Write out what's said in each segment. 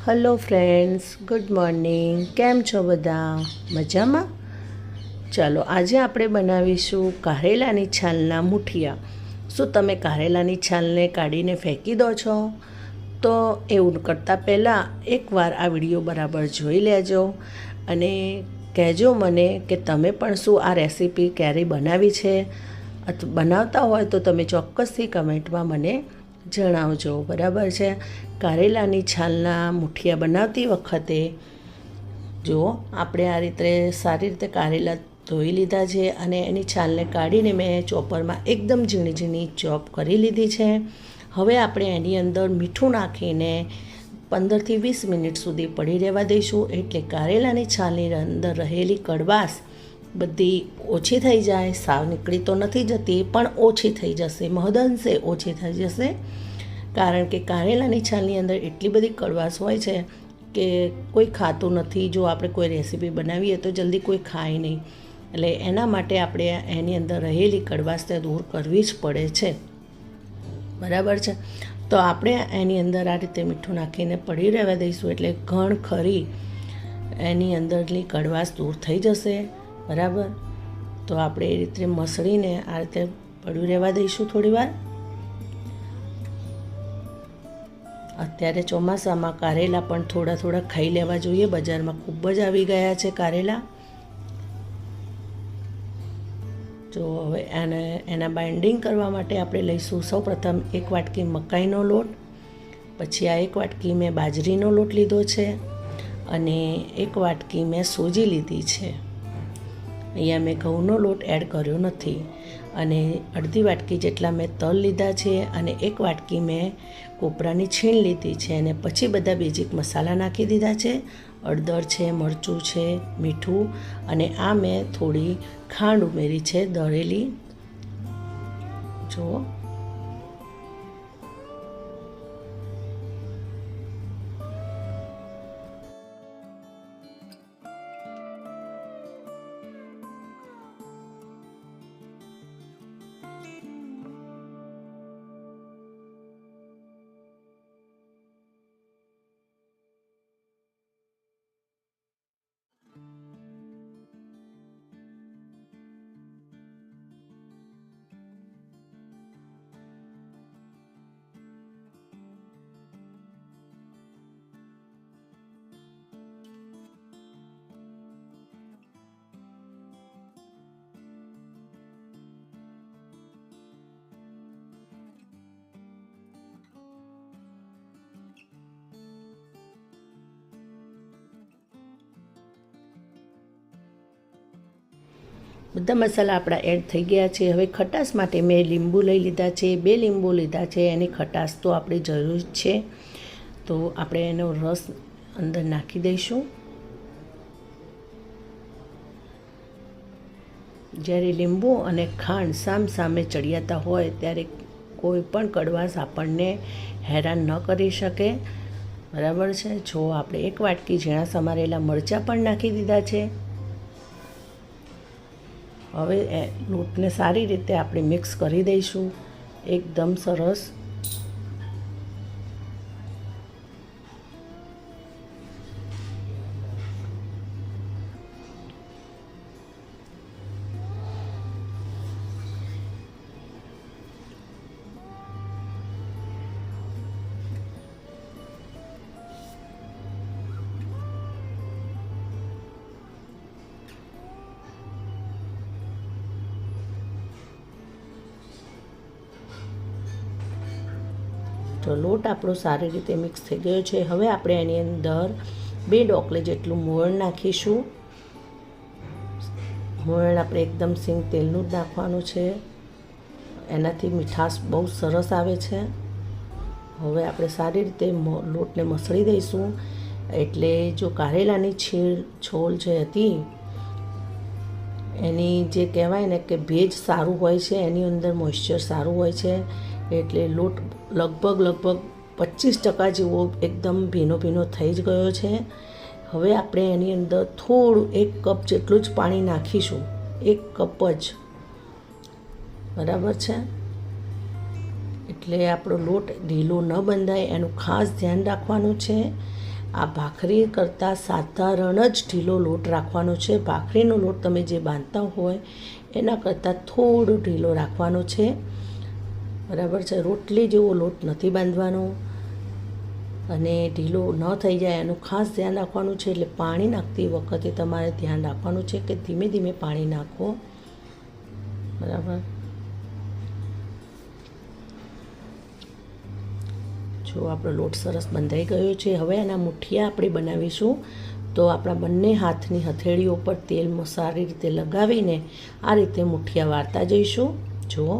Hello friends, good morning. કેમ છો બધા? મજામાં? ચાલો આજે આપણે બનાવીશું કારેલાની છાલના મુઠિયા. શું તમે કારેલાની છાલને કાઢીને ફેંકી દો છો? તો એવું કરતાં પહેલાં એકવાર આ વિડીયો બરાબર જોઈ લેજો અને કહેજો મને કે તમે પણ શું આ રેસીપી ક્યારેય બનાવી છે અથવા બનાવતા હોય તો તમે ચોક્કસથી કમેન્ટમાં મને જણાવજો. બરાબર છે. કારેલાની છાલના મુઠિયા બનાવતી વખતે જો આપણે આ રીતે સારી રીતે કારેલા ધોઈ લીધા છે અને એની છાલને કાઢીને મેં ચોપરમાં એકદમ ઝીણી ઝીણી ચોપ કરી લીધી છે. હવે આપણે એની અંદર મીઠું નાખીને 15થી 20 મિનિટ સુધી પડી રહેવા દઈશું, એટલે કારેલાની છાલની અંદર રહેલી કડવાશ બધી ઓછી થઈ જાય. સાવ નીકળી તો નથી જતી પણ ઓછી થઈ જશે, મહદઅંશે ઓછી થઈ જશે. કારણ કે કારેલાની છાલની અંદર એટલી બધી કડવાશ હોય છે કે કોઈ ખાતું નથી. જો આપણે કોઈ રેસીપી બનાવીએ તો જલ્દી કોઈ ખાય નહીં, એટલે એના માટે આપણે એની અંદર રહેલી કડવાશ તે દૂર કરવી જ પડે છે. બરાબર છે. તો આપણે એની અંદર આ રીતે મીઠું નાખીને પડી રહેવા દઈશું, એટલે ઘણ ખરી એની અંદરની કડવાશ દૂર થઈ જશે. બરાબર. તો આપણે એ રીતે મસળીને આ રીતે પડ્યું રહેવા દઈશું થોડી વાર. અત્યારે ચોમાસામાં કારેલા પણ થોડા થોડા ખાઈ લેવા જોઈએ. બજારમાં ખૂબ જ આવી ગયા છે કારેલા. તો હવે એના બાઇન્ડિંગ કરવા માટે આપણે લઈશું સૌપ્રથમ 1 વાટકી મકાઈનો લોટ, પછી આ 1 વાટકી મેં બાજરીનો લોટ લીધો છે અને 1 વાટકી મેં સૂજી લીધી છે. અહીંયા મેં ઘઉંનો લોટ એડ કર્યો નથી. અને અડધી વાટકી જેટલા મેં તલ લીધા છે અને 1 વાટકી મેં કોપરાની છીણ લીધી છે. અને પછી બધા બેઝિક મસાલા નાખી દીધા છે. હળદર છે, મરચું છે, મીઠું, અને આ મેં થોડી ખાંડ ઉમેરી છે દળેલી. જુઓ, બધા મસાલા આપણા એડ થઈ ગયા છે. હવે ખટાશ માટે મેં લીંબુ લઈ લીધા છે, 2 લીંબુ લીધા છે. એની ખટાશ તો આપણે જરૂર જ છે, તો આપણે એનો રસ અંદર નાખી દઈશું. જ્યારે લીંબુ અને ખાંડ સામસામે ચડિયાતા હોય ત્યારે કોઈ પણ કડવાશ આપણને હેરાન ન કરી શકે. બરાબર છે. જો આપણે 1 વાટકી ઝીણા સમારેલા મરચાં પણ નાખી દીધા છે. હવે લોટને સારી રીતે આપણે મિક્સ કરી દઈશું એકદમ સરસ. તો લોટ આપણો સારી રીતે મિક્સ થઈ ગયો છે. હવે આપણે એની અંદર 2 ડોકલે જેટલું મોણ નાખીશું. મોણ આપણે એકદમ સિંગ તેલનું જ નાખવાનું છે, એનાથી મીઠાશ બહુ સરસ આવે છે. હવે આપણે સારી રીતે લોટને મસળી દઈશું, એટલે જો કારેલાની છોલ જે હતી એની જે કહેવાય ને કે ભેજ સારું હોય છે, એની અંદર મોઇશ્ચર સારું હોય છે, એટલે લોટ લગભગ 25% જેવો એકદમ ભીનો ભીનો થઈ જ ગયો છે. હવે આપણે એની અંદર થોડું 1 કપ જેટલું જ પાણી નાખીશું, 1 કપ જ. બરાબર છે. એટલે આપણો લોટ ઢીલો ન બંધાય એનું ખાસ ધ્યાન રાખવાનું છે. આ ભાખરી કરતાં સાધારણ જ ઢીલો લોટ રાખવાનો છે. ભાખરીનો લોટ તમે જે બાંધતા હોય એના કરતાં થોડો ઢીલો રાખવાનો છે, બરાબર છે. રોટલી જેવો લોટ નથી બાંધવાનો અને ઢીલો ન થઈ જાય એનું ખાસ ધ્યાન રાખવાનું છે. એટલે પાણી નાખતી વખતે તમારે ધ્યાન રાખવાનું છે કે ધીમે ધીમે પાણી નાખો, બરાબર. જો આપણો લોટ સરસ બંધાઈ ગયો છે. હવે એના મુઠિયા આપણે બનાવીશું. તો આપણા બંને હાથની હથેળીઓ પર તેલ સારી રીતે લગાવીને આ રીતે મુઠિયા વાળતા જઈશું. જુઓ,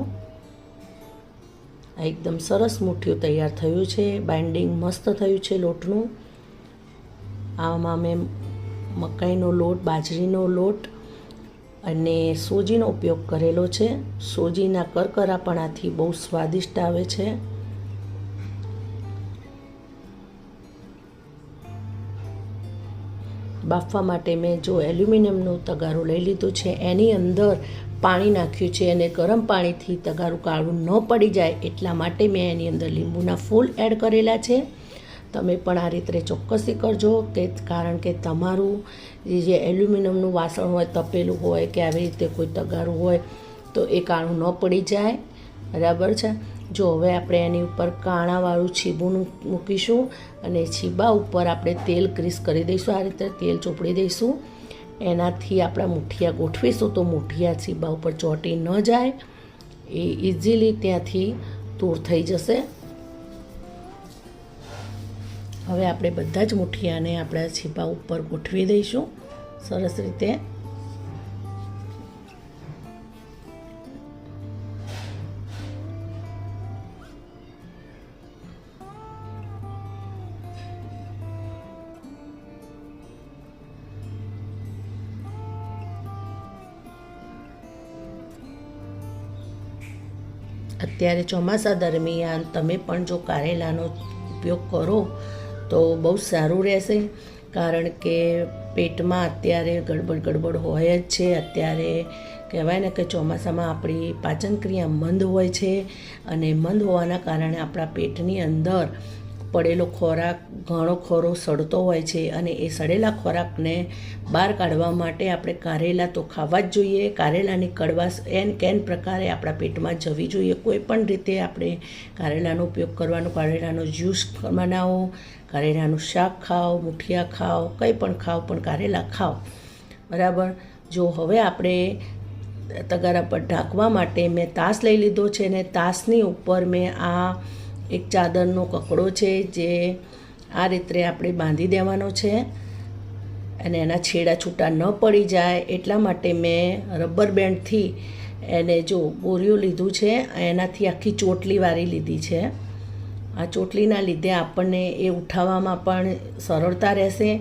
આ એકદમ સરસ મુઠિયું તૈયાર થયું છે. બાઇન્ડિંગ મસ્ત થયું છે લોટનું. આમાં મેં મકાઈનો લોટ, બાજરીનો લોટ અને સોજીનો ઉપયોગ કરેલો છે. સોજીના કરકરાપણાથી બહુ સ્વાદિષ્ટ આવે છે. બાફવા માટે મેં જો એલ્યુમિનિયમનું તગારું લઈ લીધું છે. એની અંદર પાણી નાખ્યું છે અને ગરમ પાણીથી તગારું કાળું ન પડી જાય એટલા માટે મેં એની અંદર લીંબુના ફૂલ એડ કરેલા છે. તમે પણ આ રીતે ચોક્કસથી કરજો, કે કારણ કે તમારું જે એલ્યુમિનિયમનું વાસણ હોય, તપેલું હોય કે આવી રીતે કોઈ તગારું હોય તો એ કાળું ન પડી જાય, બરાબર છે. જો હવે આપણે એની ઉપર કાણાવાળું છીબું મૂકીશું અને છીબા ઉપર આપણે તેલ ગ્રીસ કરી દઈશું. આ રીતે તેલ ચોપડી દઈશું. એનાથી આપણા મુઠિયા ગોઠવીશું તો મુઠિયા છીબા ઉપર ચોંટી ન જાય, એ ઇઝીલી ત્યાંથી દૂર થઈ જશે. હવે આપણે બધા જ મુઠિયાને આપણા છીબા ઉપર ગોઠવી દઈશું સરસ રીતે. અત્યારે ચોમાસા દરમિયાન તમે પણ જો કારેલાનો ઉપયોગ કરો તો બહુ સારું રહેશે, કારણ કે પેટમાં અત્યારે ગડબડ હોય જ છે. અત્યારે કહેવાય ને કે ચોમાસામાં આપણી પાચન ક્રિયા મંદ હોય છે અને મંદ હોવાના કારણે આપણા પેટની અંદર પડેલો ખોરાક ઘણો ખરો સડતો હોય છે અને એ સડેલા ખોરાકને બહાર કાઢવા માટે આપણે કારેલા તો ખાવા જ જોઈએ. કારેલાની કડવાશ કેન પ્રકારે આપણા પેટમાં જવી જોઈએ. કોઈ પણ રીતે આપણે કારેલાનો ઉપયોગ કરવાનો. કારેલાનો જ્યુસ બનાવો, કારેલાનું શાક ખાઓ, મુઠિયા ખાઓ, કંઈ પણ ખાઓ, પણ કારેલા ખાઓ, બરાબર. જો હવે આપણે તગારા પર ઢાંકવા માટે મેં તાસ લઈ લીધો છે અને તાસની ઉપર મેં આ એક ચાદરનો કકડો છે જે આ રીતે આપણે બાંધી દેવાનો છે અને એના છેડા છૂટા ન પડી જાય એટલા માટે મેં રબર બેન્ડથી એને જો બોરિયું લીધું છે, એનાથી આખી ચોટલી વાળી લીધી છે. આ ચોટલીના લીધે આપણને એ ઉઠાવવામાં પણ સરળતા રહેશે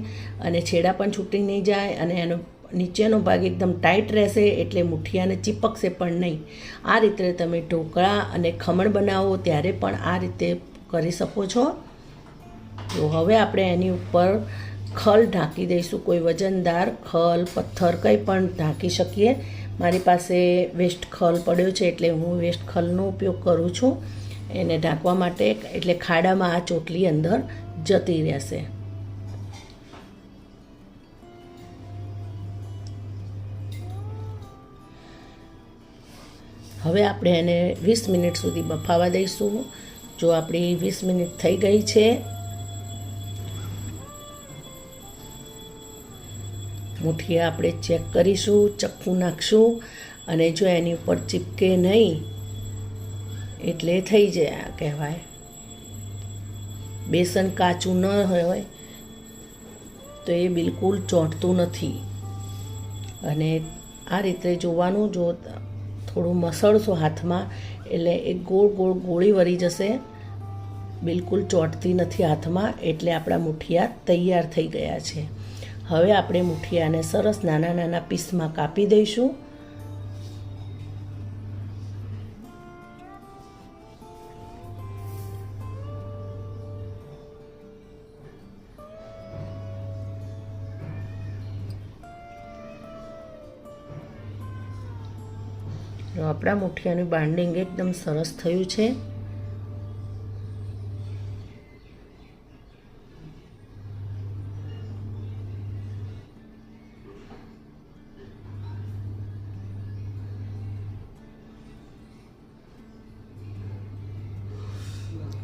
અને છેડા પણ છૂટી નહીં જાય અને એનો નીચેનો ભાગ એકદમ ટાઈટ રહેશે, એટલે મુઠિયાને ચીપકશે પણ નહીં. આ રીતે તમે ઢોકળા અને ખમણ બનાવો ત્યારે પણ આ રીતે કરી શકો છો. તો હવે આપણે એની ઉપર ખલ ઢાંકી દઈશું. કોઈ વજનદાર ખલ, પથ્થર કંઈ પણ ઢાંકી શકીએ. મારી પાસે વેસ્ટ ખલ પડ્યો છે એટલે હું વેસ્ટ ખલનો ઉપયોગ કરું છું એને ઢાંકવા માટે, એટલે ખાડામાં આ ચોટલી અંદર જતી રહેશે. હવે આપણે એને 20 મિનિટ સુધી બફાવા દઈશું. જો આપણી 20 મિનિટ થઈ ગઈ છે, મુઠિયા આપણે ચેક કરીશું, ચખ્ખું નાખશું અને જો એની ઉપર ચીપકે નહીં એટલે થઈ જાય કહેવાય. બેસન કાચું ન હોય તો એ બિલકુલ ચોંટતું નથી. અને આ રીતે જોવાનું, જો થોડું મસળશો હાથમાં એટલે એક ગોળ ગોળ ગોળી વળી જશે, બિલકુલ ચોંટતી નથી હાથમાં, એટલે આપણા મુઠિયા તૈયાર થઈ ગયા છે. હવે આપણે મુઠિયાને સરસ નાના નાના પીસમાં કાપી દઈશું. આપણા મુઠિયાનું બાઇન્ડિંગ એકદમ સરસ થયું છે.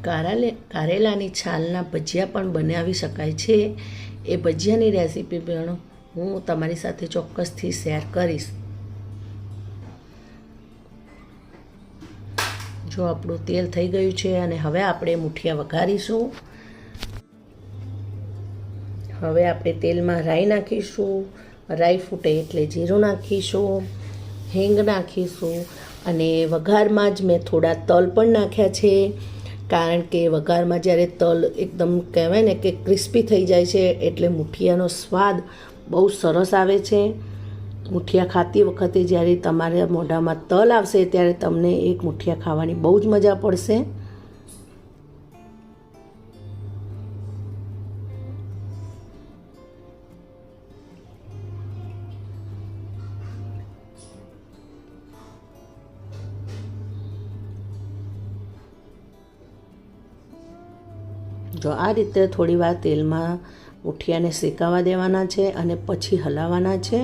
કારેલાની છાલના ભજીયા પણ બનાવી શકાય છે. એ ભજીયાની રેસીપી પણ હું તમારી સાથે ચોક્કસથી શેર કરીશ. જો આપણું તેલ થઈ ગયું છે અને હવે આપણે મુઠિયા વઘારીશું. હવે આપણે તેલમાં રાઈ નાખીશું. રાઈ ફૂટે એટલે જીરું નાખીશું, હિંગ નાખીશું અને વઘારમાં જ મેં થોડા તલ પણ નાખ્યા છે. કારણ કે વઘારમાં જ્યારે તલ એકદમ કહેવાય ને કે ક્રિસ્પી થઈ જાય છે એટલે મુઠિયાનો સ્વાદ બહુ સરસ આવે છે. મુઠિયા ખાતી વખતે જ્યારે તમારા મોઢામાં તલ આવશે ત્યારે તમને એક મુઠિયા ખાવાની બહુ જ મજા પડશે. જો આ રીતે થોડી વાર તેલમાં મુઠિયાને શેકાવા દેવાના છે અને પછી હલાવવાના છે.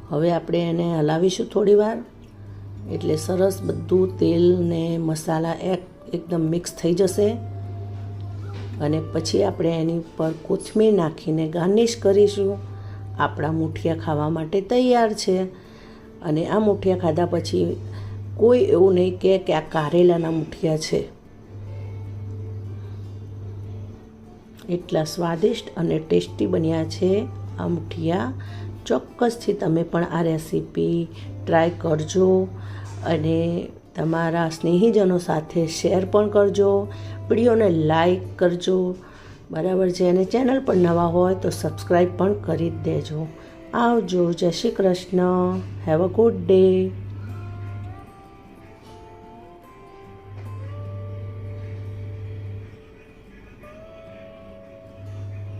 હવે આપણે એને હલાવીશું થોડી વાર એટલે સરસ બધું તેલ ને મસાલા એકદમ મિક્સ થઈ જશે અને પછી આપણે એની ઉપર કોથમીર નાખીને ગાર્નિશ કરીશું. આપણા મુઠિયા ખાવા માટે તૈયાર છે. અને આ મુઠિયા ખાધા પછી કોઈ એવું નહીં કે આ કારેલાના મુઠિયા છે. એટલા સ્વાદિષ્ટ અને ટેસ્ટી બન્યા છે આ મુઠિયા. ચોક્કસથી તમે પણ આ રેસીપી ટ્રાય કરજો અને તમારા સ્નેહીજનો સાથે શેર પણ કરજો. વિડીયોને લાઈક કરજો, બરાબર છે, અને ચેનલ પર નવા હોય તો સબસ્ક્રાઈબ પણ કરી જ દેજો. આવજો. જય Shri Krishna. Have a good day.